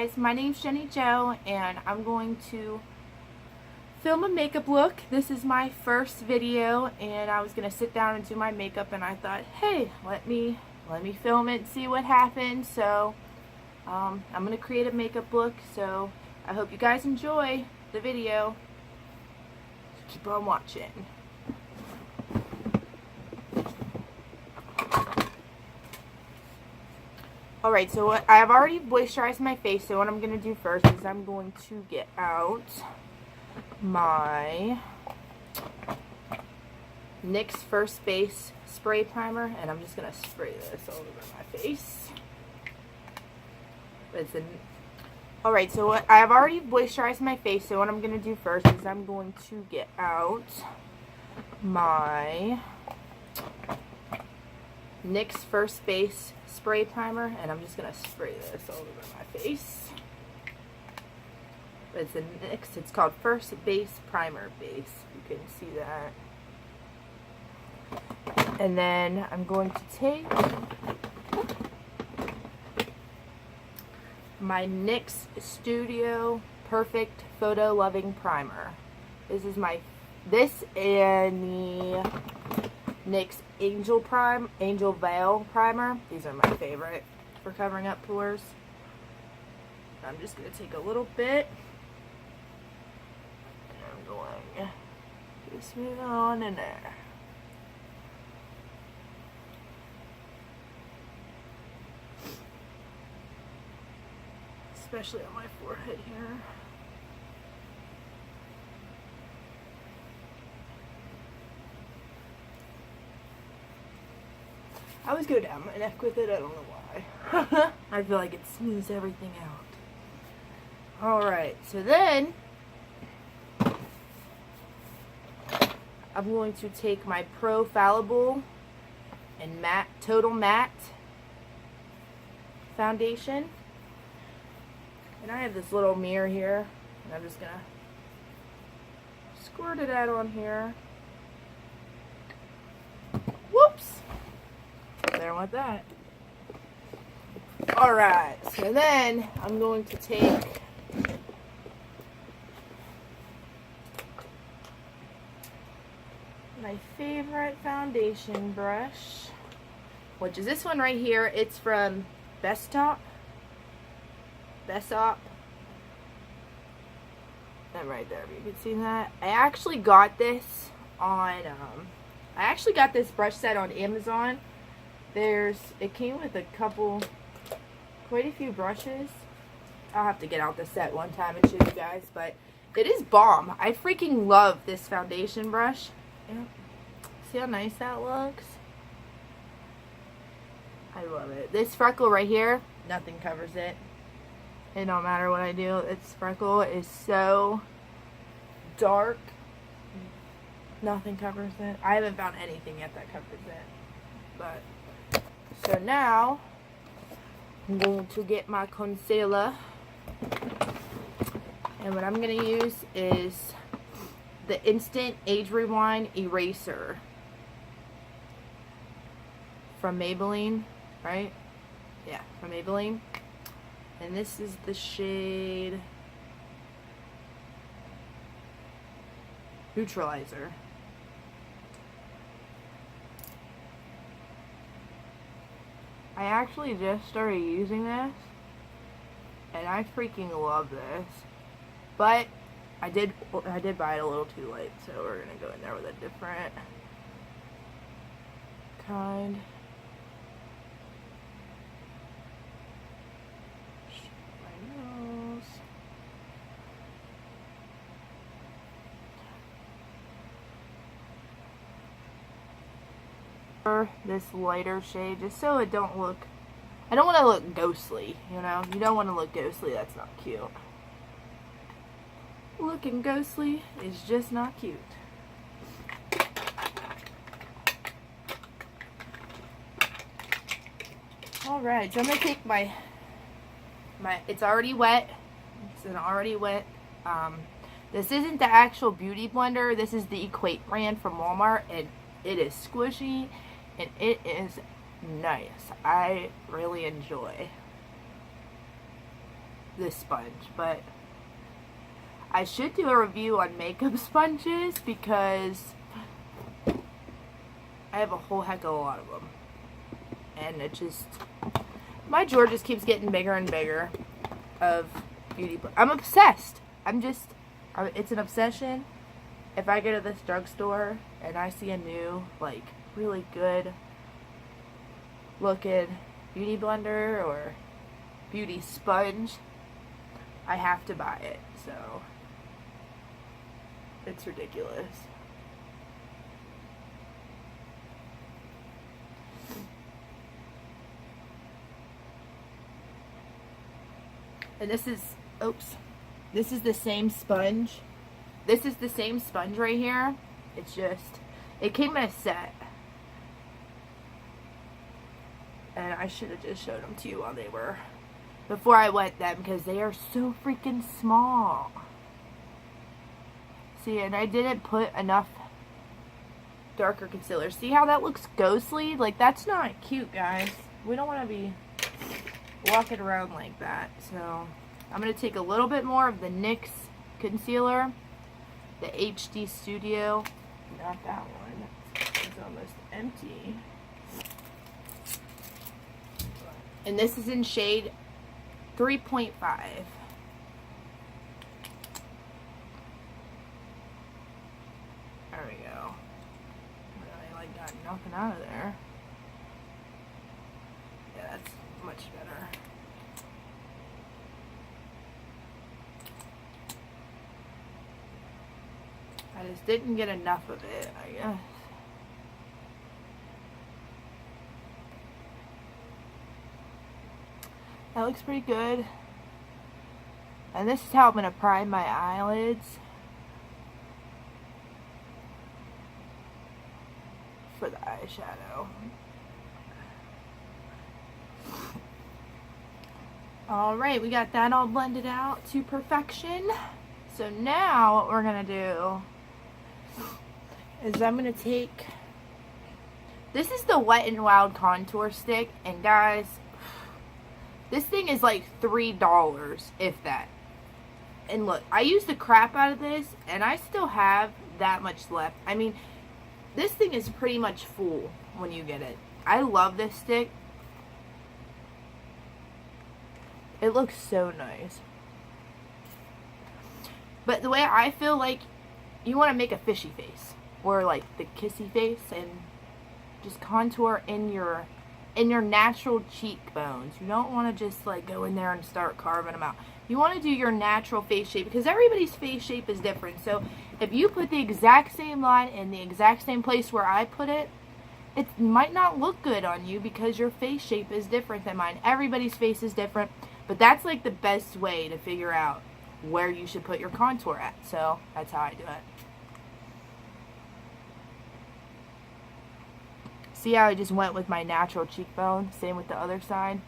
Guys, my name's Jenny Jo, and I'm going to film a makeup look. This is my first video, and I was gonna sit down and do my makeup, and I thought, hey, let me film it and see what happens. So I'm gonna create a makeup look. So I hope you guys enjoy the video. Keep on watching. Alright, so I have already moisturized my face, so what I'm going to do first is I'm going to get out my NYX First Base Spray Primer, and I'm just going to spray this all over my face. Alright, so I have already moisturized my face, so what I'm going to do first is I'm going to get out my NYX First Base Spray Primer, and I'm just going to spray this all over my face. It's a NYX, it's called First Base Primer Base. You can see that. And then I'm going to take my NYX Studio Perfect Photo Loving Primer. This is and the NYX Angel Veil Primer. These are my favorite for covering up pores. I'm just going to take a little bit. And I'm going to smooth it on in there. Especially on my forehead here. I always go down my neck with it, I don't know why. I feel like it smooths everything out. Alright, so then I'm going to take my Pro Fallible and Total Matte foundation. And I have this little mirror here, and I'm just going to squirt it out on here. Whoops! There with that. Alright, so then I'm going to take my favorite foundation brush, which is this one right here. It's from Bestop. And right there, you can see that. I actually got this brush set on Amazon. It came with quite a few brushes. I'll have to get out the set one time and show you guys, but it is bomb. I freaking love this foundation brush. Yeah. See how nice that looks? I love it. This freckle right here, nothing covers it. It don't matter what I do. This freckle is so dark. Nothing covers it. I haven't found anything yet that covers it. But so now I'm going to get my concealer, and what I'm going to use is the Instant Age Rewind Eraser from Maybelline, right? Yeah, from Maybelline. And this is the shade Neutralizer. I actually just started using this, and I freaking love this. But I did buy it a little too late, so we're gonna go in there with a different kind. My nose. This lighter shade, just so it don't look, I don't want to look ghostly, you know? You don't want to look ghostly, that's not cute. Looking ghostly is just not cute. Alright, so I'm going to take my, it's already wet, it's an already wet, this isn't the actual Beauty Blender, this is the Equate brand from Walmart, and it is squishy, and it is nice. I really enjoy. this sponge, but I should do a review on makeup sponges because I have a whole heck of a lot of them. And it just, my drawer just keeps getting bigger and bigger of beauty. I'm obsessed. It's an obsession. If I go to this drugstore and I see a new, like, really good looking beauty blender or beauty sponge, I have to buy it. So it's ridiculous. And this is the same sponge. This is the same sponge right here. It's just, it came in a set. And I should have just showed them to you while they were, before I wet them, because they are so freaking small. See, and I didn't put enough darker concealer. See how that looks ghostly? Like, that's not cute, guys. We don't want to be walking around like that. So I'm going to take a little bit more of the NYX concealer, the HD Studio, not that one, it's almost empty, and this is in shade 3.5. There we go. Really like got nothing out of there. Yeah, that's much better. I just didn't get enough of it, I guess. That looks pretty good. And this is how I'm going to prime my eyelids for the eyeshadow. Alright, we got that all blended out to perfection. So now what we're going to do is I'm going to take, this is the Wet n Wild contour stick, and guys, this thing is like $3, if that. And look, I used the crap out of this, and I still have that much left. I mean, this thing is pretty much full when you get it. I love this stick. It looks so nice. But the way I feel, like, you want to make a fishy face, or like the kissy face, and just contour in your natural cheekbones. You don't want to just like go in there and start carving them out. You want to do your natural face shape, because everybody's face shape is different. So if you put the exact same line in the exact same place where I put it, it might not look good on you because your face shape is different than mine. Everybody's face is different, but that's like the best way to figure out where you should put your contour at. So that's how I do it. See how I just went with my natural cheekbone? Same with the other side.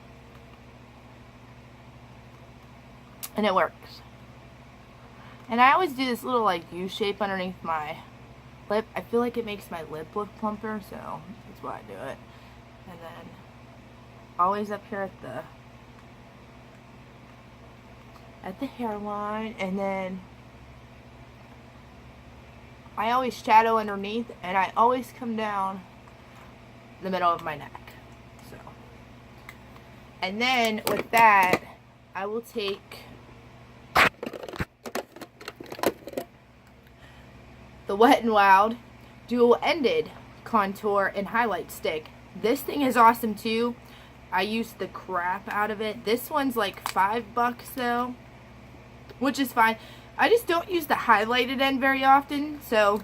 And it works. And I always do this little like U shape underneath my lip. I feel like it makes my lip look plumper, so that's why I do it. And then always up here at the hairline, and then I always shadow underneath, and I always come down the middle of my neck. So, and then with that, I will take the Wet n Wild Dual Ended Contour and Highlight Stick. This thing is awesome too. I used the crap out of it. This one's like $5 though, which is fine. I just don't use the highlighted end very often, so,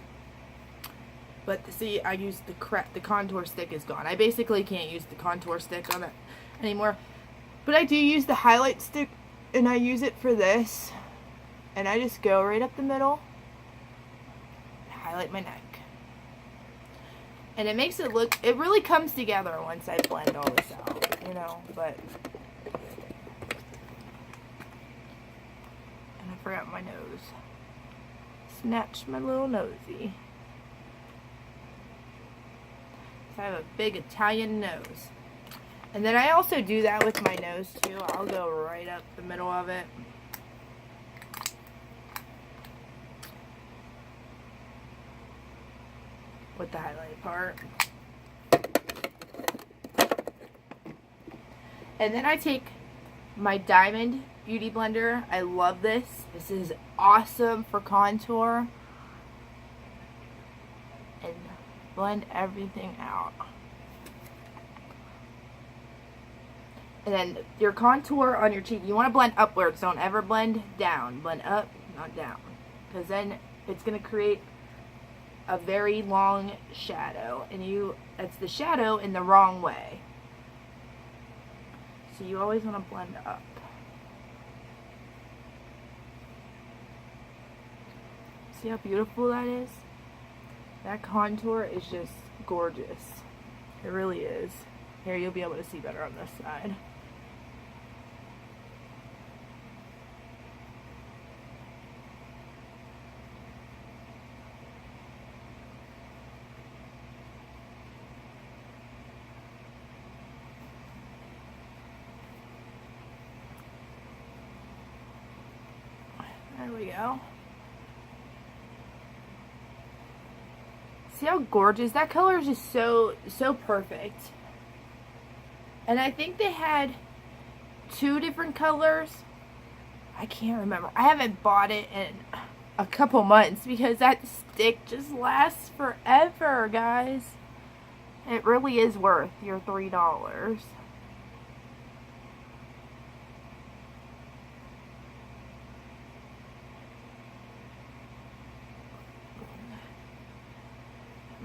but see, I use the crap, the contour stick is gone. I basically can't use the contour stick on it anymore, but I do use the highlight stick, and I use it for this, and I just go right up the middle, highlight my neck, and it makes it look, it really comes together once I blend all this out, you know, but, and I forgot my nose, snatch my little nosy. I have a big Italian nose. And then I also do that with my nose too. I'll go right up the middle of it. With the highlight part. And then I take my Diamond Beauty Blender. I love this. This is awesome for contour. And blend everything out. And then your contour on your cheek, you want to blend upwards. Don't ever blend down. Blend up, not down. Because then it's going to create a very long shadow. And it's the shadow in the wrong way. So you always want to blend up. See how beautiful that is? That contour is just gorgeous. It really is. Here, you'll be able to see better on this side. There we go. See how gorgeous? That color is just so perfect. And I think they had 2 different colors. I can't remember. I haven't bought it in a couple months because that stick just lasts forever, guys. It really is worth your $3.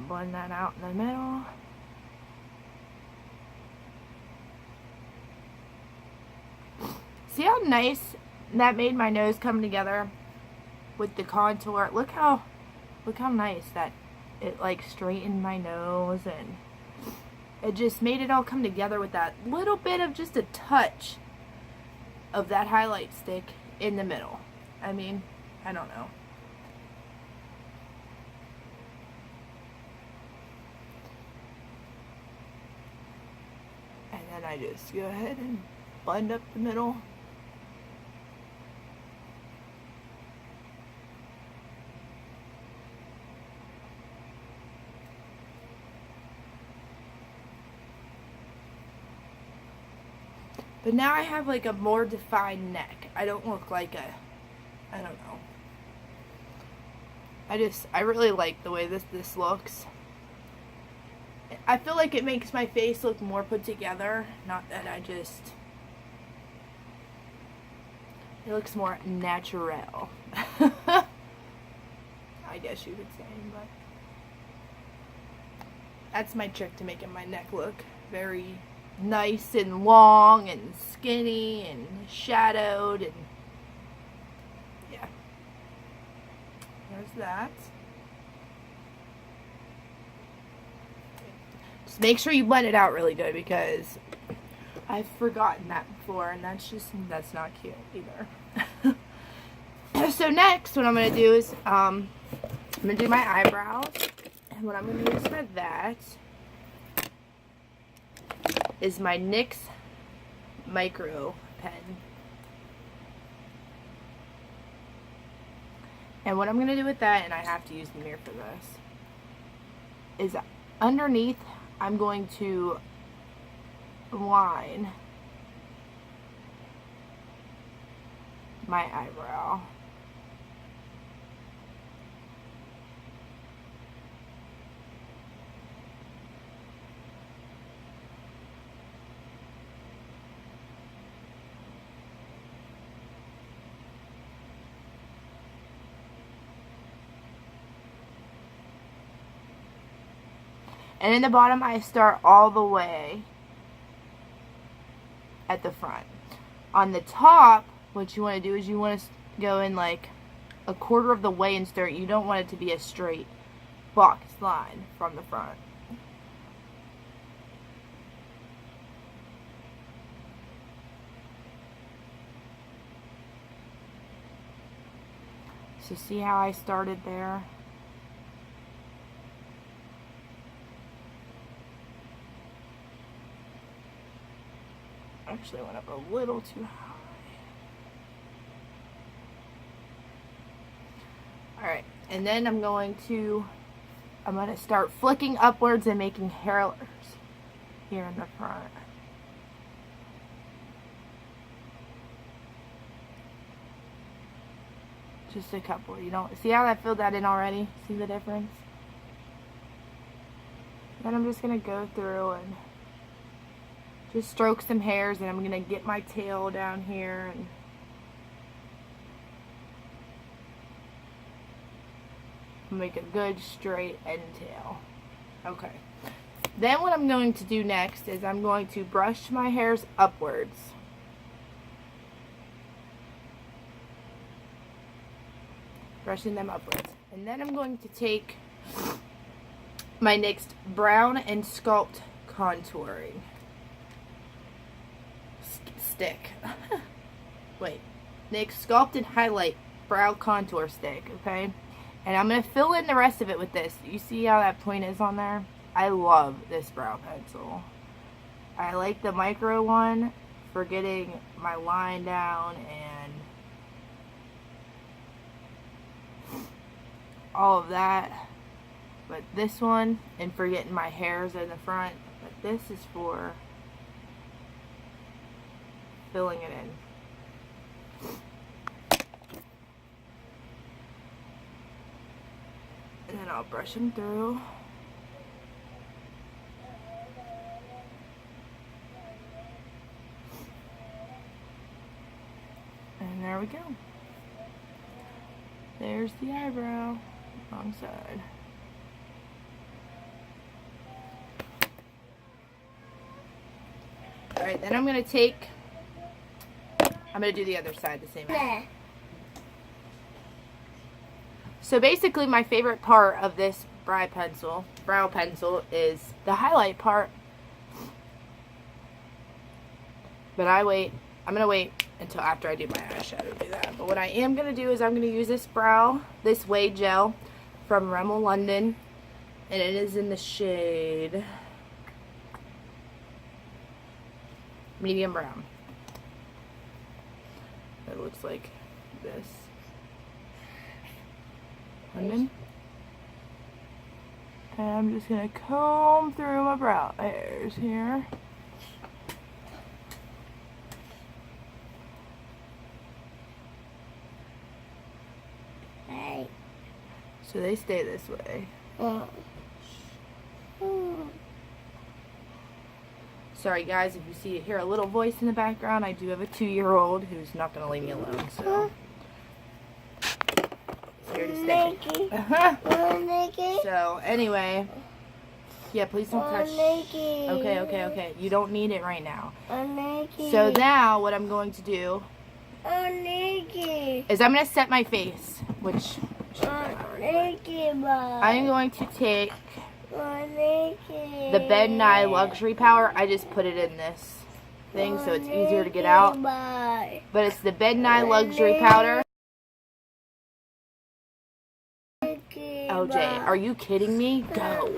Blend that out in the middle. See how nice that made my nose come together with the contour? Look how nice that it like straightened my nose, and it just made it all come together with that little bit of just a touch of that highlight stick in the middle. I mean, I don't know. And then I just go ahead and blend up the middle. But now I have like a more defined neck. I don't look like I don't know. I really like the way this looks. I feel like it makes my face look more put together. Not that it looks more natural. I guess you could say, but that's my trick to making my neck look very nice and long and skinny and shadowed, and yeah. There's that. Just make sure you blend it out really good, because I've forgotten that before, and that's not cute either. So next, what I'm going to do is I'm going to do my eyebrows, and what I'm going to use for that is my NYX micro pen. And what I'm going to do with that, and I have to use the mirror for this, is underneath I'm going to line my eyebrow. And in the bottom, I start all the way at the front. On the top, what you want to do is you want to go in like a quarter of the way and start. You don't want it to be a straight box line from the front. So see how I started there? Actually, I went up a little too high. Alright, and then I'm going to start flicking upwards and making hairless here in the front. Just a couple. You don't see how I filled that in already? See the difference? Then I'm just going to go through and just stroke some hairs, and I'm going to get my tail down here and make a good straight end tail. Okay. Then what I'm going to do next is I'm going to brush my hairs upwards. Brushing them upwards. And then I'm going to take my NYX Brown and Sculpt Contouring Stick. Wait. NYX Sculpt and Highlight Brow Contour Stick, okay? And I'm going to fill in the rest of it with this. You see how that point is on there? I love this brow pencil. I like the micro one for getting my line down and all of that. But this one, and for getting my hairs in the front. But this is for filling it in. And then I'll brush them through. And there we go. There's the eyebrow. Wrong side. Alright, then I'm going to do the other side the same way. So basically my favorite part of this brow pencil is the highlight part. But I'm going to wait until after I do my eyeshadow to do that. But what I am going to do is I'm going to use this Way Gel from Rimmel London. And it is in the shade medium brown. It looks like this. London. And I'm just going to comb through my brow hairs here. Hey. So they stay this way. Sorry guys, if you hear a little voice in the background, I do have a 2-year-old who's not going to leave me alone, so it's here to stay. So anyway, yeah, please don't touch. Okay. You don't need it right now. So now what I'm going to do is I'm going to set my face, which I'm going to take the Ben Nye Luxury Powder. I just put it in this thing so it's easier to get out. But it's the Ben Nye Luxury Powder. Oh, Jay, are you kidding me? Go.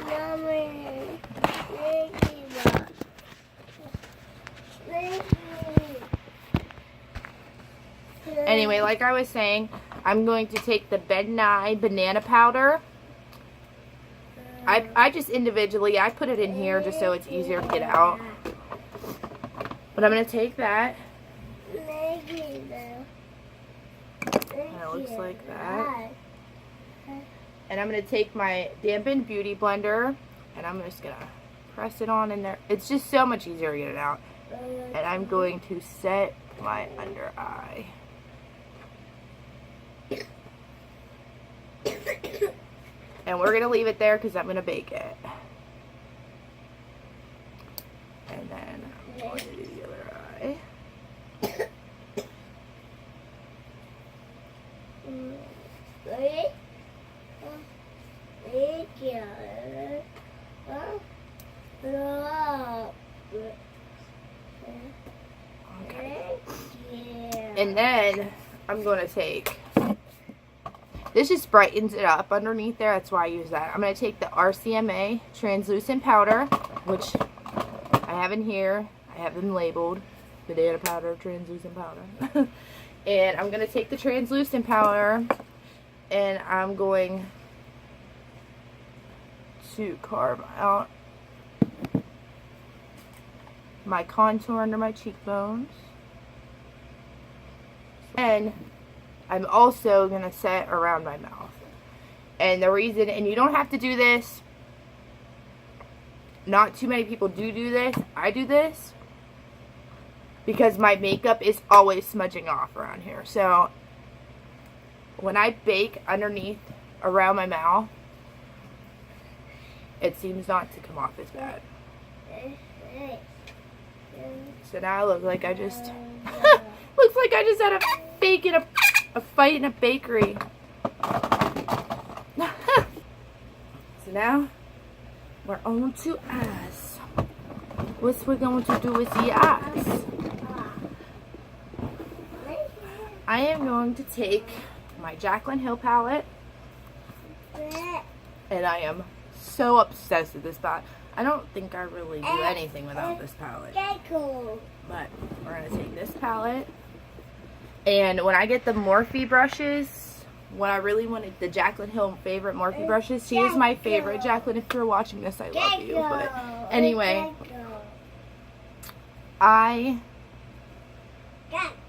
Anyway, like I was saying, I'm going to take the Ben Nye Banana Powder. I just individually, I put it in here just so it's easier to get out. But I'm going to take that. And it looks like that. And I'm going to take my dampened beauty blender and I'm just going to press it on in there. It's just so much easier to get it out. And I'm going to set my under eye. And we're going to leave it there because I'm going to bake it. And then I'm going to do the other eye. Okay. And then I'm going to take... This just brightens it up underneath there. That's why I use that. I'm going to take the RCMA translucent powder, which I have in here. I have them labeled. banana powder, translucent powder. And I'm going to take the translucent powder and I'm going to carve out my contour under my cheekbones. And I'm also going to set around my mouth. And the reason, and you don't have to do this, not too many people do this, I do this, because my makeup is always smudging off around here. So when I bake underneath around my mouth, it seems not to come off as bad. So now I look like I just looks like I just had a fight in a bakery. So now we're on to eyes. What we're going to do with the eyes? I am going to take my Jaclyn Hill palette, and I am so obsessed with this palette. I don't think I really do anything without this palette. But we're going to take this palette, and when I get the Morphe brushes, what I really wanted, the Jaclyn Hill favorite Morphe brushes, she is my favorite. Jaclyn, if you're watching this, I love you. But anyway, I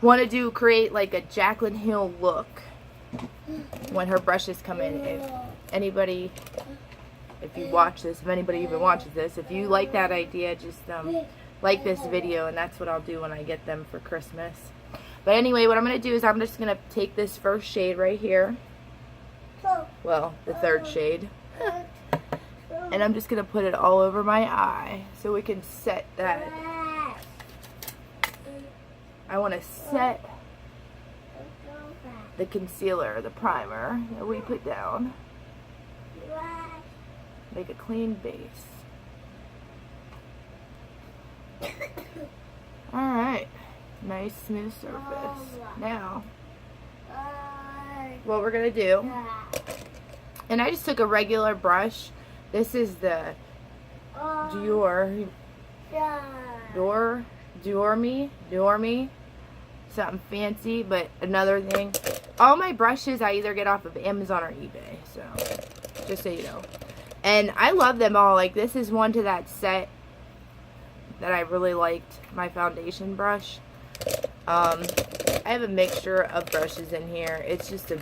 want to create like a Jaclyn Hill look when her brushes come in. If anybody, if you watch this, if anybody even watches this, if you like that idea, just like this video, and that's what I'll do when I get them for Christmas. But anyway, what I'm going to do is I'm just going to take this first shade right here, well, the third shade, and I'm just going to put it all over my eye so we can set that. I want to set the concealer, the primer that we put down. Make a clean base. Alright. Nice smooth surface. Now, what we're going to do, and I just took a regular brush. This is the Dior Me. Something fancy, but another thing, all my brushes I either get off of Amazon or eBay, so just so you know. And I love them all. Like, this is one to that set that I really liked, my foundation brush. I have a mixture of brushes in here. It's just a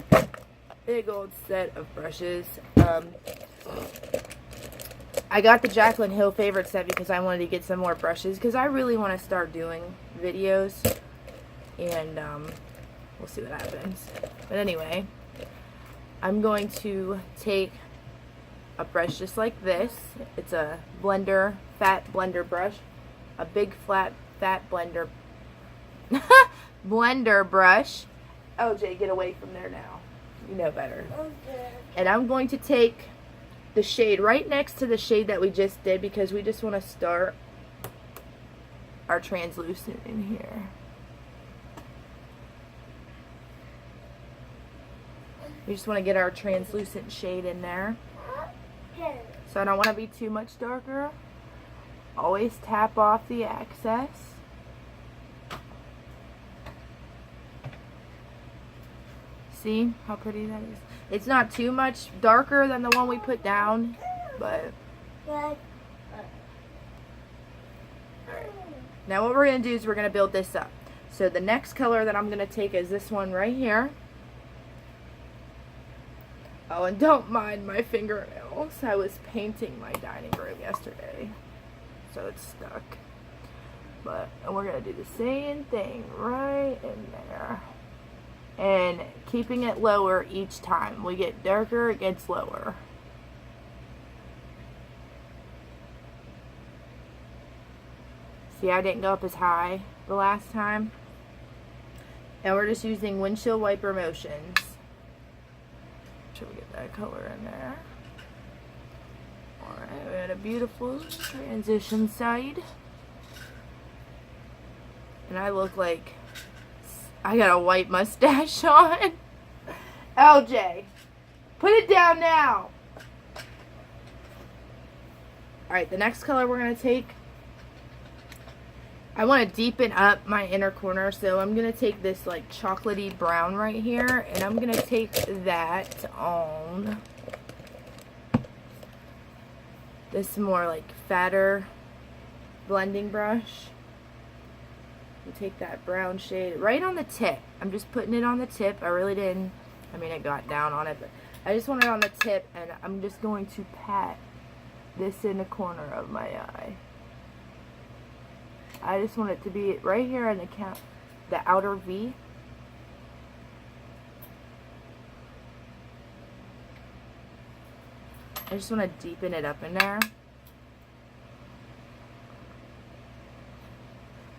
big old set of brushes. I got the Jaclyn Hill favorite set because I wanted to get some more brushes, because I really want to start doing videos, and we'll see what happens. But anyway, I'm going to take a brush just like this. It's a blender, fat blender brush, a big fat blender blender brush. LJ, get away from there now. You know better. Okay. And I'm going to take the shade right next to the shade that we just did, because we just want to start our translucent in here. We just want to get our translucent shade in there. So I don't want to be too much darker. Always tap off the excess. See how pretty that is? It's not too much darker than the one we put down, but alright. Now what we're going to do is we're going to build this up. So the next color that I'm going to take is this one right here. Oh, and don't mind my fingernails. I was painting my dining room yesterday, so it's stuck. But we're going to do the same thing right in there. And keeping it lower each time. We get darker, it gets lower. See, I didn't go up as high the last time. And we're just using windshield wiper motions. Should we get that color in there? Alright, we had a beautiful transition side. And I look like I got a white mustache on. LJ, put it down now. Alright, the next color we're going to take I want to deepen up my inner corner, so I'm going to take this like chocolatey brown right here, and I'm going to take that on this more like fatter blending brush. You take that brown shade right on the tip. I'm just putting it on the tip. I really didn't, I mean, it got down on it, but I just want it on the tip, and I'm just going to pat this in the corner of my eye. I just want it to be right here in the outer V. I just want to deepen it up in there.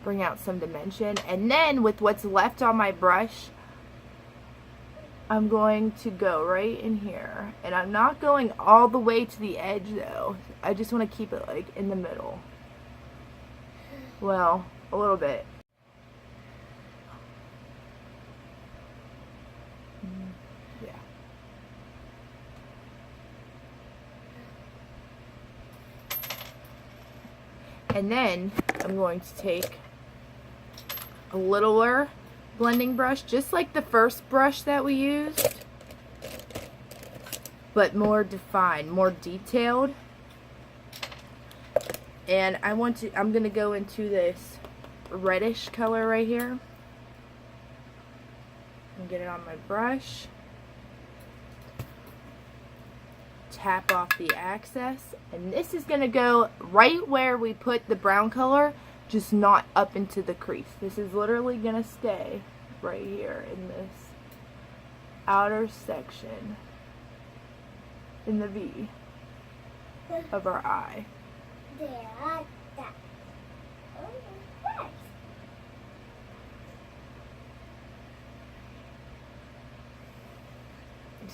Bring out some dimension. And then with what's left on my brush, I'm going to go right in here. And I'm not going all the way to the edge though. I just want to keep it like in the middle. Well, a little bit. Yeah. And then I'm going to take a littler blending brush, just like the first brush that we used, but more defined, more detailed. And I'm going to go into this reddish color right here and get it on my brush. Tap off the excess, and this is going to go right where we put the brown color, just not up into the crease. This is literally going to stay right here in this outer section in the V of our eye.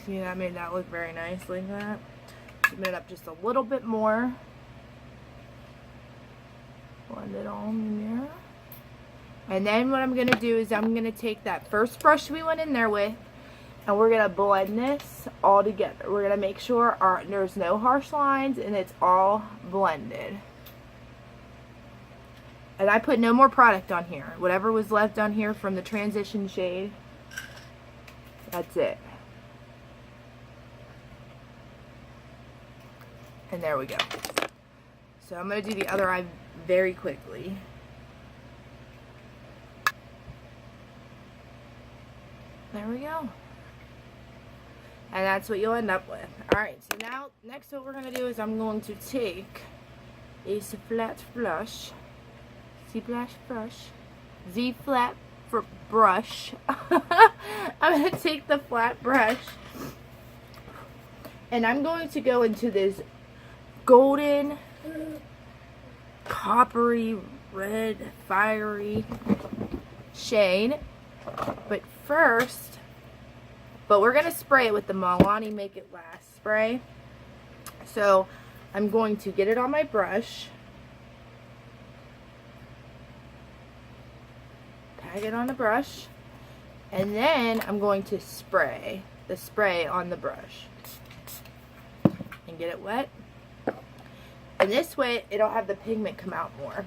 See, that made that look very nice like that. Zoom it up just a little bit more. Blend it on in there. And then what I'm going to do is I'm going to take that first brush we went in there with, and we're going to blend this all together. We're going to make sure there's no harsh lines and it's all blended. And I put no more product on here. Whatever was left on here from the transition shade, that's it. And there we go. So I'm going to do the other eye very quickly. There we go. And that's what you'll end up with. Alright, so now, next what we're going to do is I'm going to take a flat brush. Z-flat brush. I'm going to take the flat brush, and I'm going to go into this golden, coppery, red, fiery shade. But first, we're going to spray it with the Milani Make It Last spray. So I'm going to get it on my brush, tag it on the brush, and then I'm going to spray the spray on the brush and get it wet. And this way it'll have the pigment come out more.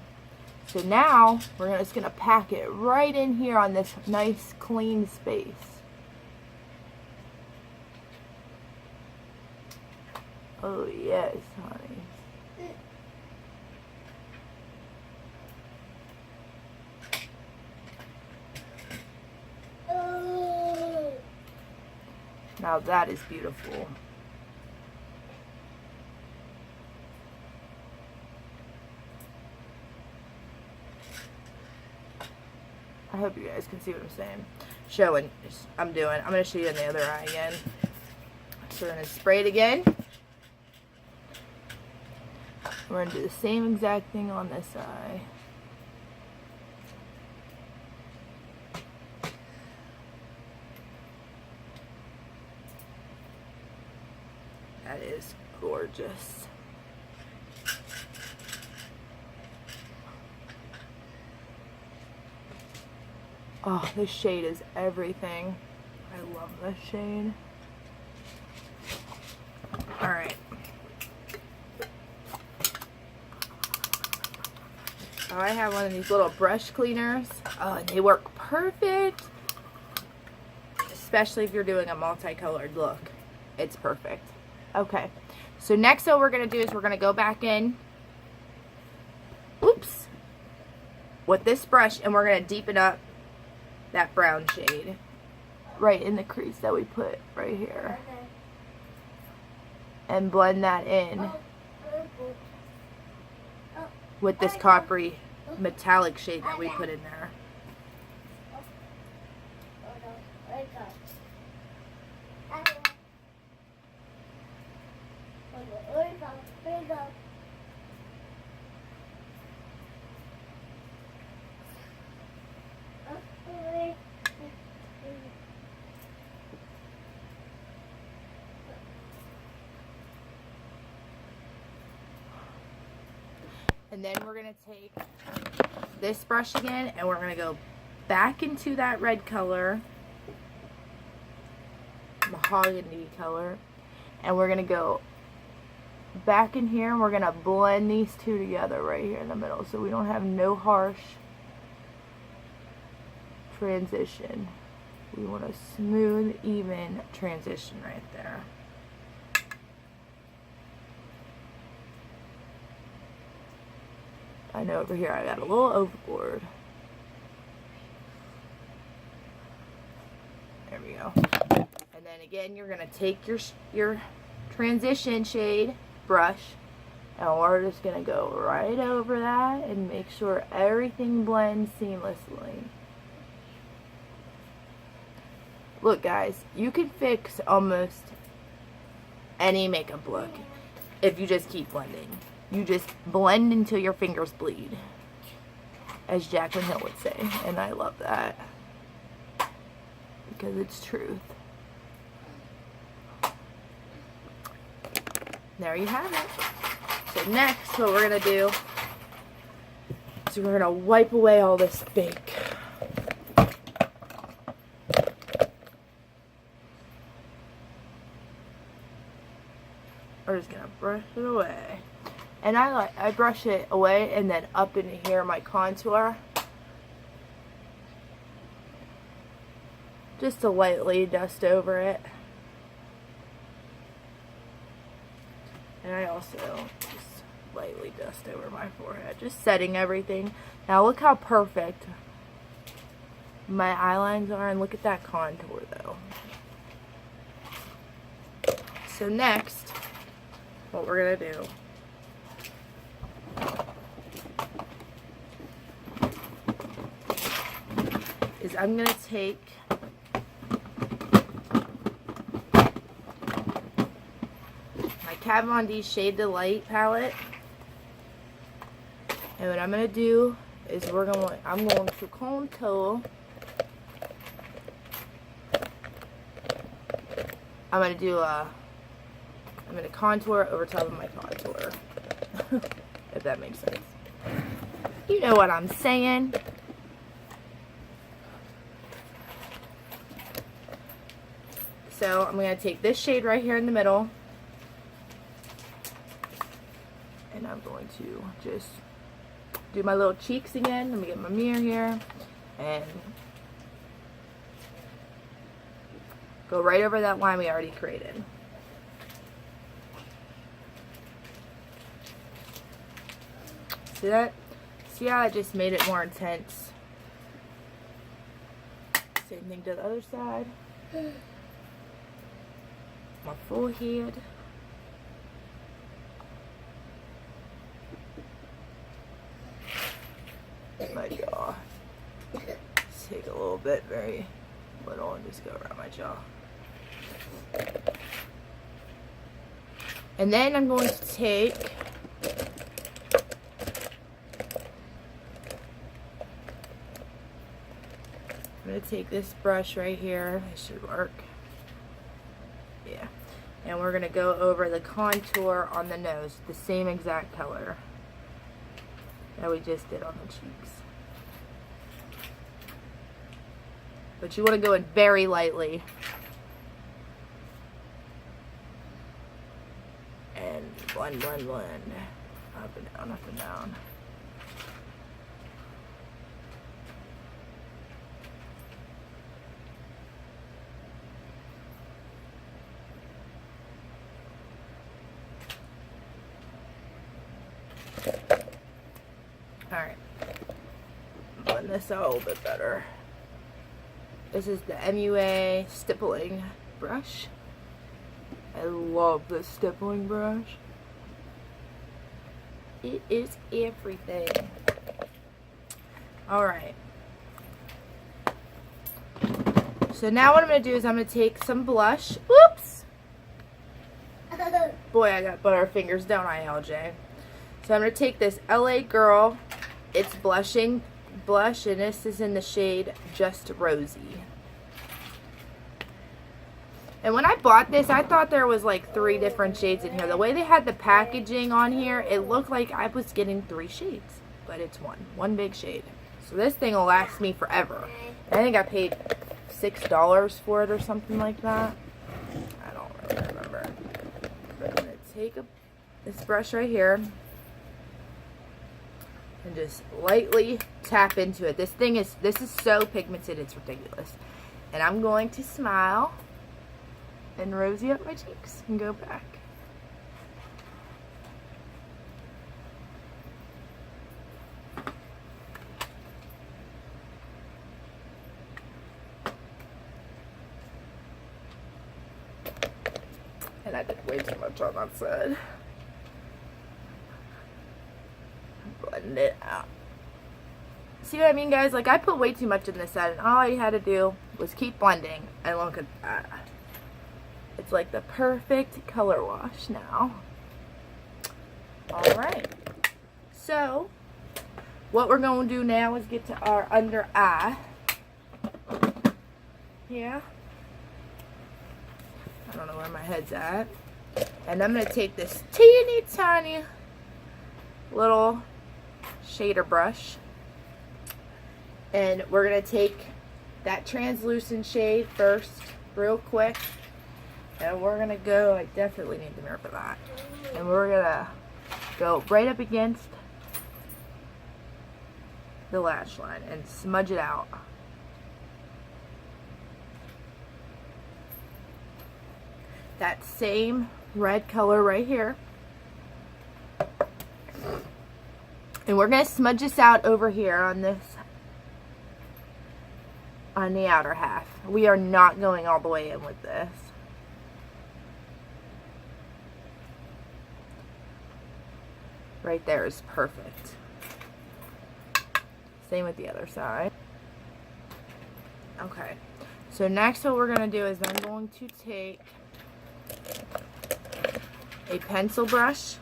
So now we're just going to pack it right in here on this nice clean space. Oh yes, honey. Now that is beautiful. I hope you guys can see what I'm saying. I'm going to show you in the other eye again. So we're going to spray it again. We're going to do the same exact thing on this eye. That is gorgeous. Oh, this shade is everything. I love this shade. Alright. how I have one of these little brush cleaners. Oh, and they work perfect. Especially if you're doing a multicolored look. It's perfect. Okay. So next what we're going to do is we're going to go back in. Oops. With this brush, and we're going to deepen up that brown shade. Right in the crease that we put right here. And blend that in with this coppery metallic shade that we put in there. And then we're going to take this brush again and we're going to go back into that red color, mahogany color, and we're going to go back in here and we're going to blend these two together right here in the middle so we don't have no harsh transition. We want a smooth, even transition right there. I know over here I got a little overboard. There we go. And then again, you're gonna take your transition shade brush, and we're just gonna go right over that and make sure everything blends seamlessly. Look, guys, you can fix almost any makeup look if you just keep blending. You just blend until your fingers bleed, as Jaclyn Hill would say, and I love that because it's truth. There you have it. So next, what we're gonna do is we're gonna wipe away all this ink. We're just gonna brush it away. And I brush it away and then up into here my contour. Just to lightly dust over it. And I also just lightly dust over my forehead. Just setting everything. Now look how perfect my eye lines are, and look at that contour though. So next, what we're gonna do is I'm going to take my Kat Von D Shade Delight palette, and what I'm going to do is I'm going to contour. I'm going to contour over top of my contour. If that makes sense. You know what I'm saying. So I'm going to take this shade right here in the middle, and I'm going to just do my little cheeks again. Let me get my mirror here and go right over that line we already created. See that? See how I just made it more intense? Same thing to the other side. My forehead. My jaw. Just take a little bit, very little, and just go around my jaw. And then I'm going to take this brush right here. It should work. Yeah. And we're going to go over the contour on the nose, the same exact color that we just did on the cheeks. But you want to go in very lightly. And blend, blend, blend. Up and down, up and down. blend this out a little bit better. This is the MUA stippling brush. I love this stippling brush. It is everything. Alright. So now what I'm going to do is I'm going to take some blush. Whoops! Boy, I got butterfingers, don't I, LJ? So I'm going to take this LA Girl. It's blushing blush, and this is in the shade Just Rosy. And when I bought this, I thought there was like 3 different shades in here. The way they had the packaging on here, it looked like I was getting 3 shades. But it's one big shade. So this thing will last me forever. I think I paid $6 for it or something like that. I don't really remember. But I'm going to take this brush right here and just lightly tap into it. This is so pigmented, it's ridiculous. And I'm going to smile and rosy up my cheeks and go back. And I did way too much on that side. Blend it out. See what I mean, guys? Like, I put way too much in this side, and all I had to do was keep blending. And look at that. It's like the perfect color wash now. Alright. So, what we're going to do now is get to our under eye. Yeah. I don't know where my head's at. And I'm going to take this teeny tiny little shader brush. And we're going to take that translucent shade first, real quick. And we're going to go, I definitely need the mirror for that. And we're going to go right up against the lash line and smudge it out. That same red color right here. And we're going to smudge this out over here on this, on the outer half. We are not going all the way in with this. Right there is perfect. Same with the other side. Okay. So next what we're going to do is I'm going to take a pencil brush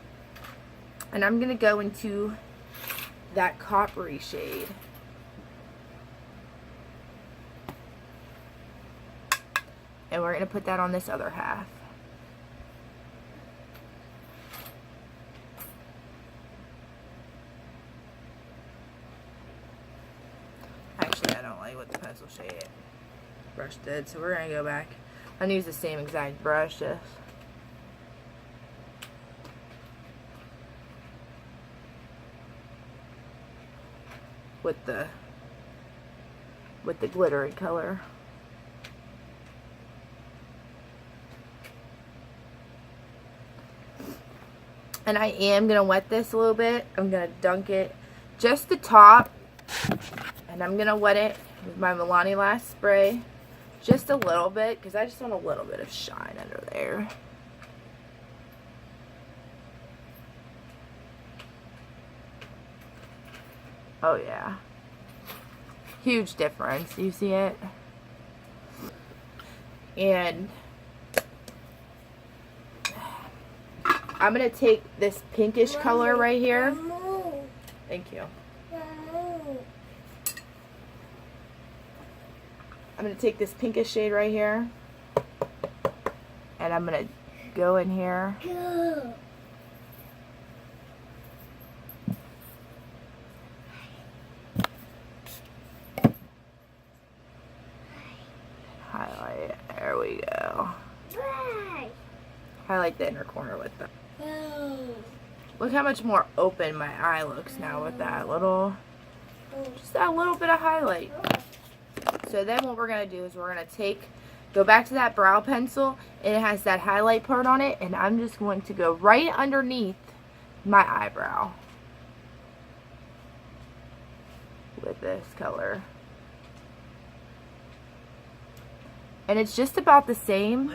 and I'm going to go into that coppery shade. And we're going to put that on this other half. Actually, I don't like what the pencil shade brush did, so we're going to go back and use the same exact brush. Just with the glittery color. And I am going to wet this a little bit. I'm going to dunk it just the top. And I'm going to wet it with my Milani Last spray. Just a little bit, because I just want a little bit of shine under there. Oh yeah. Huge difference. You see it? And I'm going to take this pinkish color right here. Thank you. I'm going to take this pinkish shade right here. And I'm going to go in here. Highlight. There we go. Highlight the inner corner with them. Look how much more open my eye looks now with that little, just that little bit of highlight. So then what we're going to do is we're going to go back to that brow pencil, and it has that highlight part on it, and I'm just going to go right underneath my eyebrow with this color. And it's just about the same.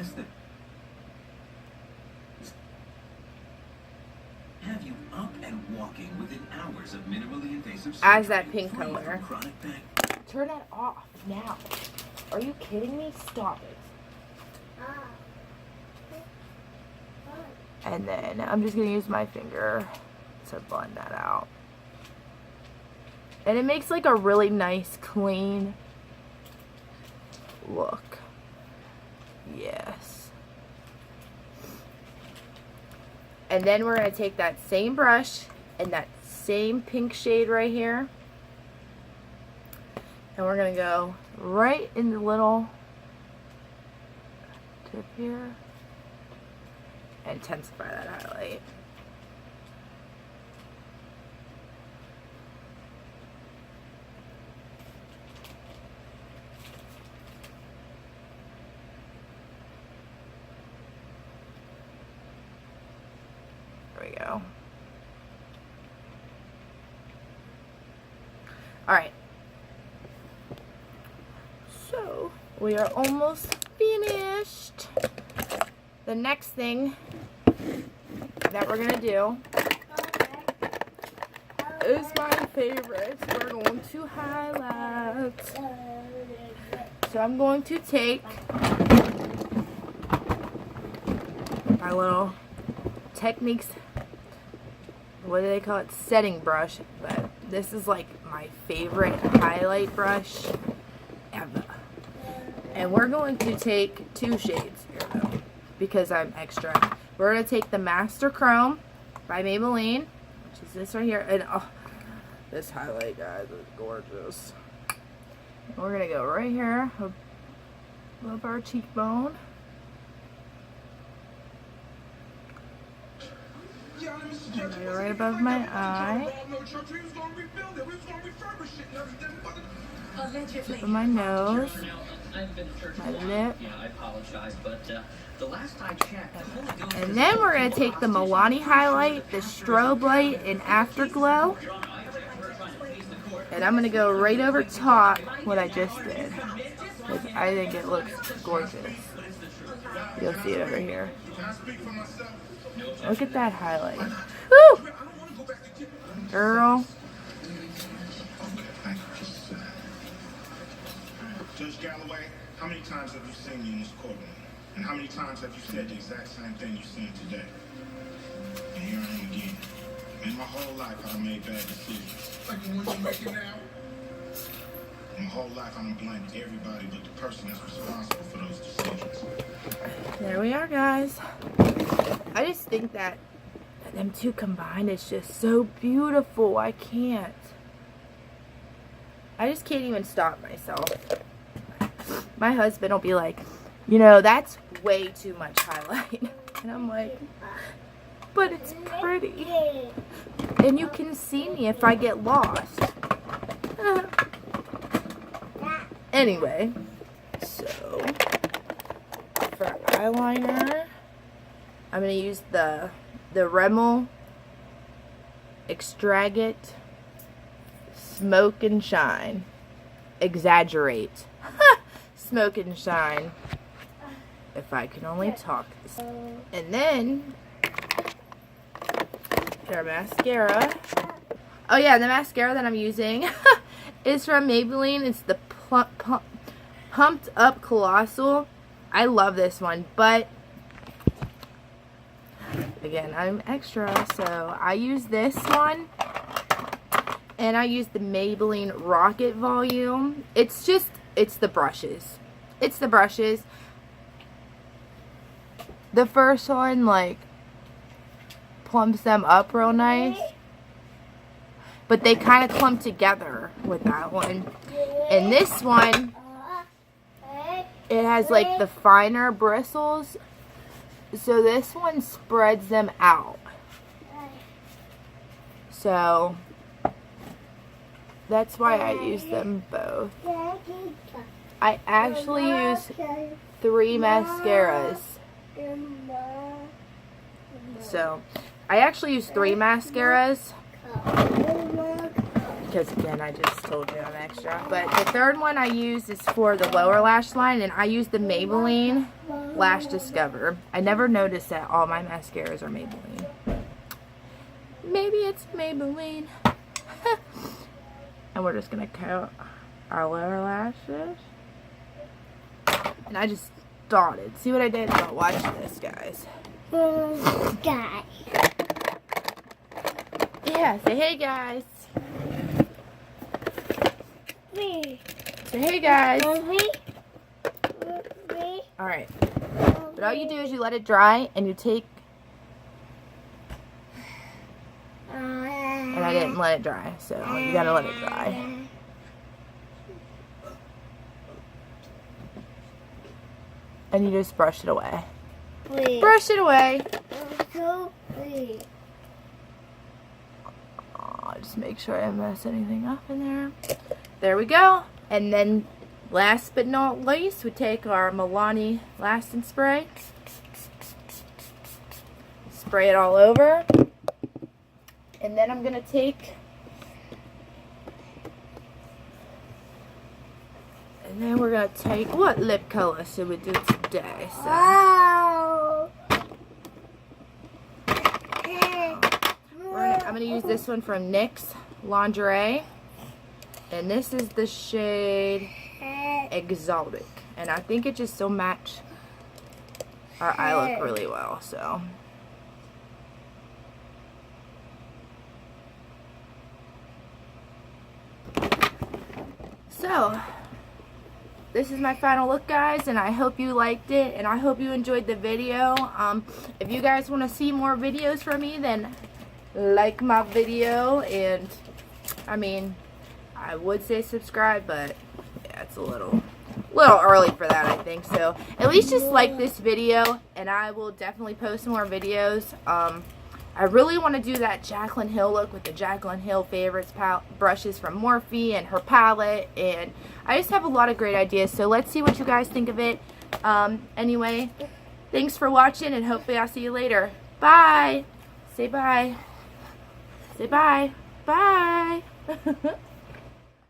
Have you up and walking within hours of minimally invasive as that pink color. Turn that off now. Are you kidding me? Stop it. And then I'm just gonna use my finger to blend that out. And it makes like a really nice, clean look. Yes. And then we're gonna take that same brush and that same pink shade right here. And we're gonna go right in the little tip here. Intensify that highlight. There we go. Alright. So, we are almost finished. The next thing that we're going to do is my favorite. We're going to highlight. So I'm going to take my little Techniques, what do they call it? Setting brush. But this is like my favorite highlight brush ever. And we're going to take 2 shades here though, because I'm extra. We're going to take the Master Chrome by Maybelline, which is this right here. And oh, this highlight, guys, is gorgeous. And we're going to go right here above our cheekbone. And go right above my eye. Tip of my nose. My lip. And then we're going to take the Milani highlight, the strobe light, and afterglow. And I'm going to go right over top what I just did. Because I think it looks gorgeous. You'll see it over here. Look at that highlight. Woo! Girl. Judge Galloway, how many times have you seen me in this courtroom? And how many times have you said the exact same thing you're saying today? And here I am again. In my whole life, I've made bad decisions. Like the ones you're making now? My whole life, I'm gonna blame everybody but the person that's responsible for those decisions. There we are, guys. I just think that them two combined is just so beautiful. I can't. I just can't even stop myself. My husband will be like, you know, that's way too much highlight. And I'm like, but it's pretty. And you can see me if I get lost. Anyway, so for eyeliner, I'm going to use the Rimmel Extravagant Smoke and Shine. Exaggerate. Smoke and Shine. If I can only talk. And then, our mascara. Oh yeah, the mascara that I'm using is from Maybelline. It's the Pumped Up Colossal. I love this one, but again, I'm extra, so I use this one. And I use the Maybelline Rocket Volume. It's the brushes. It's the brushes. The first one, like, plumps them up real nice. But they kind of clump together with that one. And this one, it has, like, the finer bristles. So this one spreads them out. So that's why I use them both. I actually use 3 mascaras. So I actually use 3 mascaras. because again, I just told you I'm extra. But the third one I use is for the lower lash line, and I use the Maybelline Lash Discover. I never noticed that all my mascaras are Maybelline. Maybe it's Maybelline. And we're just gonna coat our lower lashes. And I just started. See what I did? Oh, watch this, guys. Guy. Yeah, say hey, guys. Me. Say hey, guys. Me. Alright. But all you do is you let it dry, and you take... And I didn't let it dry, so you gotta let it dry. And you just brush it away. Brush it away. Oh, just make sure I don't mess anything up in there. There we go. And then, last but not least, we take our Milani Lasting Spray. Spray it all over. And then I'm gonna take, and then we're gonna take, what lip color should we do today? So, I'm gonna use this one from NYX Lingerie, and this is the shade Exotic, and I think it just will match our eye look really well. So. So, this is my final look, guys, and I hope you liked it, and I hope you enjoyed the video. If you guys want to see more videos from me, then like my video, and I mean, I would say subscribe, but yeah, it's a little early for that, I think. So, at least just like this video, and I will definitely post more videos. I really want to do that Jaclyn Hill look with the Jaclyn Hill Favorites brushes from Morphe and her palette, and I just have a lot of great ideas, so let's see what you guys think of it. Anyway, thanks for watching, and hopefully I'll see you later. Bye! Say bye. Say bye. Bye!